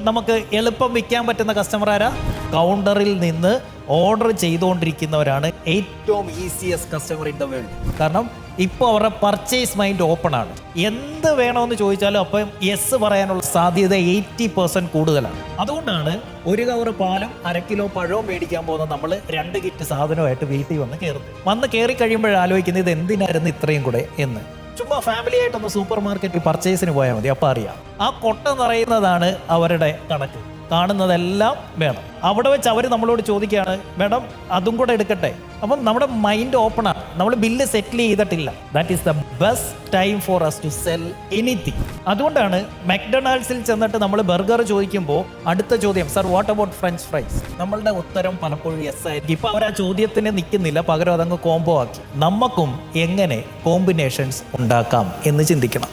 നമുക്ക് എളുപ്പം വിൽക്കാൻ പറ്റുന്ന കസ്റ്റമർ ആരാ? കൗണ്ടറിൽ നിന്ന് ഓർഡർ ചെയ്തുകൊണ്ടിരിക്കുന്നവരാണ് ഏറ്റവും easiest customer in the world. കാരണം ഇപ്പോൾ അവരുടെ പർച്ചേസ് മൈൻഡ് ഓപ്പൺ ആണ്. എന്ത് വേണമെന്ന് ചോദിച്ചാലും അപ്പം യെസ് പറയാനുള്ള സാധ്യത 80% കൂടുതലാണ്. അതുകൊണ്ടാണ് ഒരു കവറ് പാലും 1/2 കിലോ പഴവും മേടിക്കാൻ പോകുന്ന നമ്മൾ 2 കിറ്റ് സാധനമായിട്ട് വീട്ടിൽ വന്ന് കയറി കഴിയുമ്പോൾ ആലോചിക്കുന്നത് ഇത് എന്തിനായിരുന്നു ഇത്രയും കൂടെ എന്ന്. ചുമ്മാ ഫാമിലി ആയിട്ടൊന്ന് സൂപ്പർ മാർക്കറ്റിൽ പർച്ചേസിന് പോയാൽ മതി, അപ്പം അറിയാം. ആ കൊട്ട നിറയുന്നതാണ് അവരുടെ കണക്ക്. കാണുന്നതെല്ലാം വേണം. അവിടെ വെച്ച് അവർ നമ്മളോട് ചോദിക്കുകയാണ്, മേഡം അതും കൂടെ എടുക്കട്ടെ. അപ്പം നമ്മുടെ മൈൻഡ് ഓപ്പൺ ആണ്. നമ്മൾ ബില്ല് സെറ്റിൽ ചെയ്തിട്ടില്ല. That is the best time for us to sell anything. അതുകൊണ്ടാണ് മെക്ഡൊണാൾഡ്സിൽ ചെന്നിട്ട് നമ്മൾ ബർഗർ ചോദിക്കുമ്പോൾ അടുത്ത ചോദ്യം, sir what about French fries? നമ്മളുടെ ഉത്തരം പലപ്പോഴും യെസ് ആയിരിക്കും. ഇപ്പം അവർ ആ ചോദ്യത്തിന് നിൽക്കുന്നില്ല, പകരം അതങ്ങ് കോംബോ ആക്കി. നമുക്കും എങ്ങനെ കോമ്പിനേഷൻസ് ഉണ്ടാക്കാം എന്ന് ചിന്തിക്കണം.